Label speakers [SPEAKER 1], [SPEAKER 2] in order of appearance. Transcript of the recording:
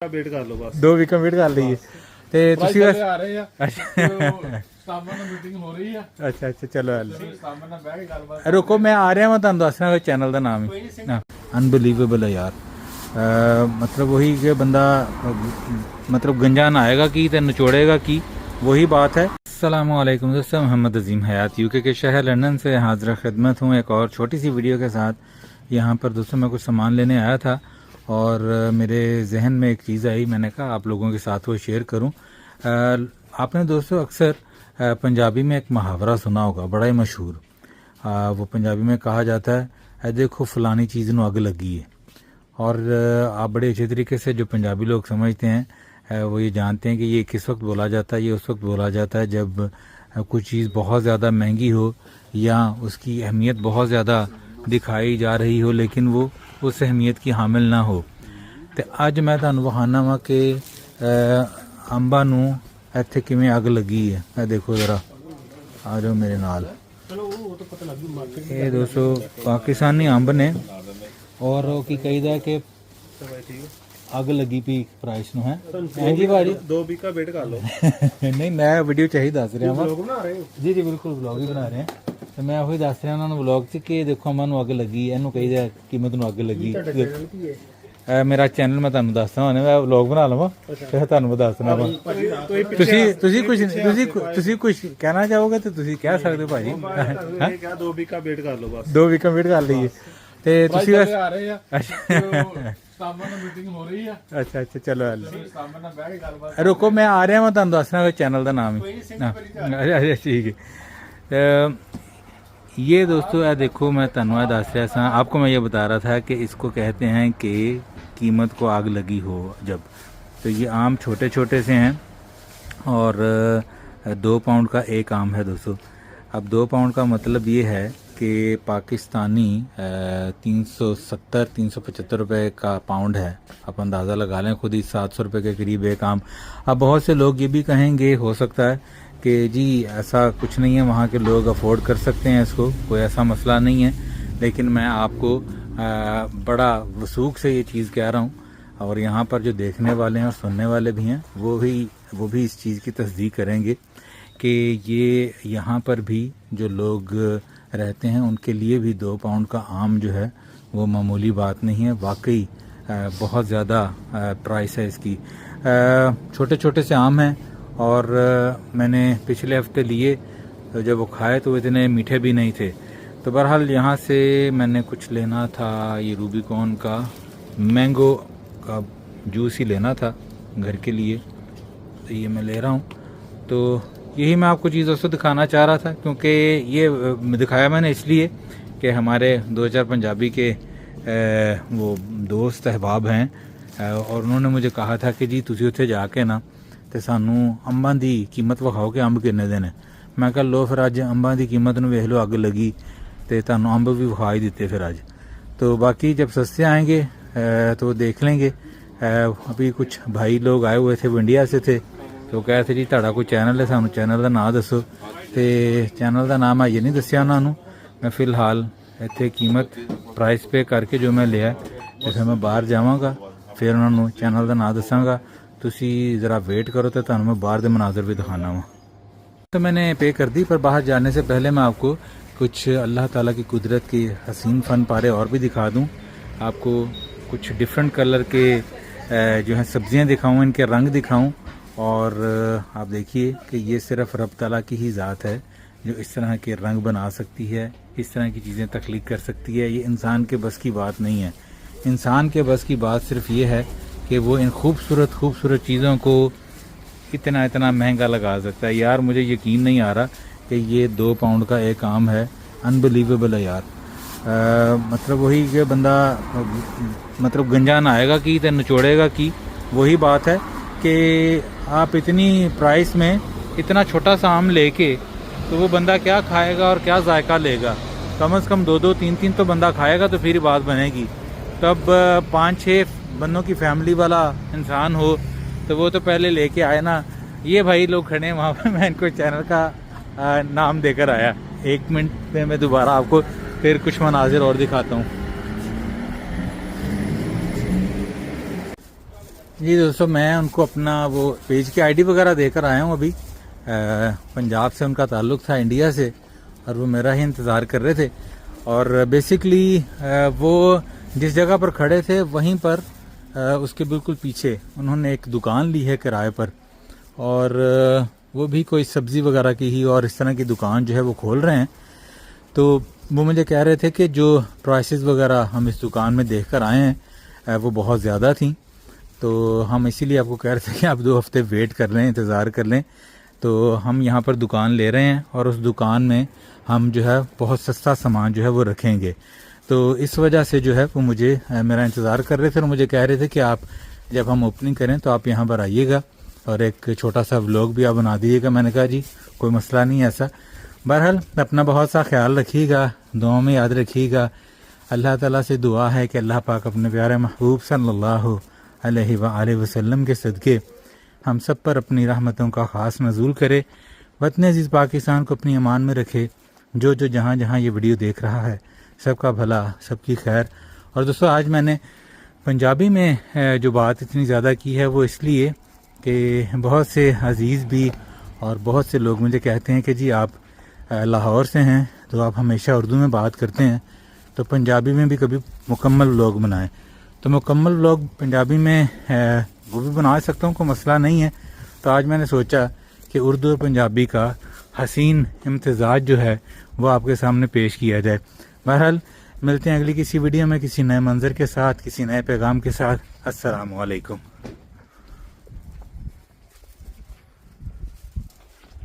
[SPEAKER 1] Wait कर लो बस
[SPEAKER 2] 2 ਵੀਕਾਂ wait ਕਰ ਲਈਏ ਤੇ ਤੁਸੀਂ ਬਸ
[SPEAKER 1] ਆ ਰਹੇ ਆ ਸਟਾਫਾਂ ਨਾਲ ਮੀਟਿੰਗ ਹੋ ਰਹੀ ਆ
[SPEAKER 2] ਅੱਛਾ ਚਲੋ ਹਲ
[SPEAKER 1] ਸਟਾਫਾਂ ਨਾਲ ਬਹਿ ਕੇ ਗੱਲਬਾਤ
[SPEAKER 2] ਰੁਕੋ ਮੈਂ ਆ ਰਿਹਾ ਮੈਂ ਤੁਹਾਨੂੰ ਦੱਸ ਰਿਹਾ ਚੈਨਲ ਦਾ ਨਾਮ ਹੀ अनबिलीवेबल है यार मतलब वही कि बंदा मतलब गंजा नहाएगा की तो निचोड़ेगा की वही बात है। अस्सलाम वालेकुम दोस्तों, मोहम्मद अजीम हयात यूके के शहर लंदन से हाजिर खिदमत हूँ एक और छोटी सी वीडियो के साथ। यहाँ पर दोस्तों मैं कुछ सामान लेने आया था और मेरे जहन में एक चीज़ आई, मैंने कहा आप लोगों के साथ वो शेयर करूँ। आपने दोस्तों अक्सर पंजाबी में एक मुहावरा सुना होगा, बड़ा ही मशहूर। वो पंजाबी में कहा जाता है देखो फलानी चीज़ ਨੂੰ ਅੱਗ लगी है। और आप बड़े अच्छे तरीके से जो पंजाबी लोग समझते हैं वो ये जानते हैं कि ये किस वक्त बोला जाता है। ये उस वक्त बोला जाता है जब कुछ चीज़ बहुत ज़्यादा महंगी हो या उसकी अहमियत बहुत ज़्यादा दिखाई जा रही हो लेकिन वो उस अहमियत की हामिल ना हो। तो अज मैं तुहानूं विखाना वा कि अंबां नूं इत्थे किवें अग लगी है। मैं देखो ज़रा आ जाओ मेरे नाल। ये दोस्तों पाकिस्तानी अंब ने और की कहीदा कि अग लगी पी प्राइस नूं है जी भाजी
[SPEAKER 1] 2 ਵੀਕ ਦਾ ਵੇਟ ਕਰ ਲਓ
[SPEAKER 2] नहीं मैं वीडियो च ही दस रहा वा
[SPEAKER 1] ਲੋਕ ਬਣਾ ਰਹੇ ਹੋ
[SPEAKER 2] जी बिल्कुल व्लॉग ही बना रहे हैं। तो मैं वही दस रहा उन्होंने व्लॉग च कि देखो अम्मा नूं अग लगी इनू कहीदा कीमत नूं अग लगी। मेरा चैनल मैं तुहानूं दसदा हुणे मैं व्लॉग बना लवां फिर तुहानूं मैं दसना वा। ਤੁਸੀਂ ਕੁਝ ਕਹਿਣਾ ਚਾਹੋਗੇ ਤੇ ਤੁਸੀਂ ਕਹਿ ਸਕਦੇ ਹੋ ਭਾਜੀ।
[SPEAKER 1] ਇਹ ਕਿਹਾ 2 ਵੀਕ ਦਾ ਵੇਟ ਕਰ ਲਓ ਬਸ
[SPEAKER 2] 2 ਵੀਕਾਂ ਵੇਟ ਕਰ ਲਈਏ ਤੇ ਤੁਸੀਂ ਬਸ
[SPEAKER 1] ਆ ਰਹੇ ਆ ਸਟਾਫਾਂ ਨਾਲ ਮੀਟਿੰਗ ਹੋ ਰਹੀ ਆ
[SPEAKER 2] ਅੱਛਾ ਚਲੋ ਹਲ
[SPEAKER 1] ਸਟਾਫਾਂ ਨਾਲ ਬਹਿ ਕੇ ਗੱਲਬਾਤ
[SPEAKER 2] रुको मैं आ रहा मैं तुहानूं दस रहा चैनल का नाम ही अच्छा ठीक है। ये दोस्तों देखो मैं तुहानूं दस रहा था, आपको मैं ये बता रहा था कि इसको कहते हैं कि कीमत को आग लगी हो जब। तो ये आम छोटे छोटे से हैं और 2 पाउंड का एक आम है दोस्तों। अब 2 पाउंड का मतलब ये है कि पाकिस्तानी 370-375 रुपए का पाउंड है। आप अंदाज़ा लगा लें खुद ही 700 रुपये के करीब एक आम। अब बहुत से लोग ये भी कहेंगे हो सकता है कि जी ऐसा कुछ नहीं है, वहाँ के लोग अफोर्ड कर सकते हैं इसको, कोई ऐसा मसला नहीं है। लेकिन मैं आपको बड़ा वसूख से ये चीज़ कह रहा हूँ और यहाँ पर जो देखने वाले हैं और सुनने वाले भी हैं वो भी इस चीज़ की तस्दीक करेंगे कि ये यहाँ पर भी जो लोग रहते हैं उनके लिए भी 2 पाउंड का आम जो है वो मामूली बात नहीं है। वाकई बहुत ज़्यादा प्राइस है इसकी। छोटे छोटे से आम हैं और मैंने पिछले हफ्ते लिए तो जब वो खाए तो वो इतने मीठे भी नहीं थे। तो बहरहाल यहाँ से मैंने कुछ लेना था, ये रूबिकॉन का मैंगो का जूस ही लेना था घर के लिए, तो ये मैं ले रहा हूँ। तो यही मैं आपको चीज़ दोस्तों दिखाना चाह रहा था क्योंकि ये दिखाया मैंने इसलिए कि हमारे 2-4 पंजाबी के वो दोस्त अहबाब हैं और उन्होंने मुझे कहा था कि जी तुसी उत्थे जाके ना तो सानू अंबां दी कीमत विखाओ कि अंब किन्ने दे ने। मैं कहा लो फिर अज अंबां दी कीमत नूं वेख लो अग लगी तो तुहानू अंब भी विखा ही दिते फिर अज। तो बाकी जब सस्ते आएंगे तो देख लेंगे। अभी कुछ भाई लोग आए हुए थे वो इंडिया से थे तो कह थे जी तुहाडा कोई चैनल है सानू चैनल का नाम दसो। तो चैनल का नाम अजे नहीं दसिया उन्होंने। मैं फिलहाल इत्थे कीमत प्राइस पे करके जो मैं लिया तो फिर मैं बाहर जावांगा फिर उन्होंने चैनल का नाम दसांगा। तुसी ज़रा वेट करो तो तुहानू मैं बाहर के मनाजर भी दिखाना वा। तो मैंने पे कर दी पर बाहर जाने से पहले मैं आपको कुछ अल्लाह ताला की कुदरत की हसीन फन पारे और भी दिखा दूँ। आपको कुछ डिफरेंट कलर के जो है सब्ज़ियाँ दिखाऊँ, इनके रंग दिखाऊँ और आप देखिए कि ये सिर्फ रब ताला की ही ज़ात है जो इस तरह के रंग बना सकती है, इस तरह की चीज़ें तख्लीक कर सकती है। ये इंसान के बस की बात नहीं है। इंसान के बस की बात सिर्फ ये है कि वो इन खूबसूरत चीज़ों को इतना महंगा लगा सकता है। यार मुझे यकीन नहीं आ रहा कि ये 2 पाउंड का एक आम है। अनबिलीवेबल है यार। मतलब वही कि बंदा मतलब गंजा नहाएगा की तो निचोड़ेगा की वही बात है कि आप इतनी प्राइस में इतना छोटा सा आम लेके तो वो बंदा क्या खाएगा और क्या जायका लेगा। कम से कम 2-2, 3-3 तो बंदा खाएगा तो फिर बात बनेगी। तब 5-6 बंदों की फैमिली वाला इंसान हो तो वो तो पहले लेके आए ना। ये भाई लोग खड़े हैं वहाँ पर, मैं इनको चैनल का नाम देकर आया। 1 मिनट में मैं दोबारा आपको फिर कुछ मनाजिर और दिखाता हूँ। जी दोस्तों, मैं उनको अपना वो पेज की आईडी वगैरह देकर आया हूँ अभी। पंजाब से उनका ताल्लुक़ था, इंडिया से, और वो मेरा ही इंतज़ार कर रहे थे। और बेसिकली वो जिस जगह पर खड़े थे वहीं पर उसके बिल्कुल पीछे उन्होंने एक दुकान ली है किराए पर, और वो भी कोई सब्ज़ी वगैरह की ही और इस तरह की दुकान जो है वो खोल रहे हैं। तो वो मुझे कह रहे थे कि जो प्राइसेस वगैरह हम इस दुकान में देख कर आए हैं वो बहुत ज़्यादा थी, तो हम इसीलिए आपको कह रहे थे कि आप 2 हफ्ते वेट कर लें, इंतज़ार कर लें। तो हम यहाँ पर दुकान ले रहे हैं और उस दुकान में हम जो है बहुत सस्ता सामान जो है वो रखेंगे। तो इस वजह से जो है वो मुझे मेरा इंतज़ार कर रहे थे और मुझे कह रहे थे कि आप जब हम ओपनिंग करें तो आप यहाँ पर आइएगा और एक छोटा सा व्लॉग भी आप बना दीजिएगा। मैंने कहा जी कोई मसला नहीं है ऐसा। बहरहाल अपना बहुत सा ख्याल रखिएगा, दुआ में याद रखिएगा। अल्लाह ताला से दुआ है कि अल्लाह पाक अपने प्यारे महबूब सल्लल्लाहु अलैहि वसल्लम के सदक़े हम सब पर अपनी रहमतों का ख़ास नज़ूल करे। वतन अज़ीज़ पाकिस्तान को अपनी अमान में रखे। जो जहाँ जहाँ ये वीडियो देख रहा है सबका भला, सबकी खैर। और दोस्तों, आज मैंने पंजाबी में जो बात इतनी ज़्यादा की है वो इसलिए कि बहुत से अज़ीज़ भी और बहुत से लोग मुझे कहते हैं कि जी आप लाहौर से हैं तो आप हमेशा उर्दू में बात करते हैं, तो पंजाबी में भी कभी मुकम्मल व्लॉग बनाएं। तो मुकम्मल व्लॉग पंजाबी में वो भी बना सकता हूँ, कोई मसला नहीं है। तो आज मैंने सोचा कि उर्दू और पंजाबी का हसीन इम्तिज़ाज जो है वो आपके सामने पेश किया जाए। बहरहाल मिलते हैं अगली किसी वीडियो में किसी नए मंज़र के साथ, किसी नए पैगाम के साथ। अस्सलामु अलैकुम।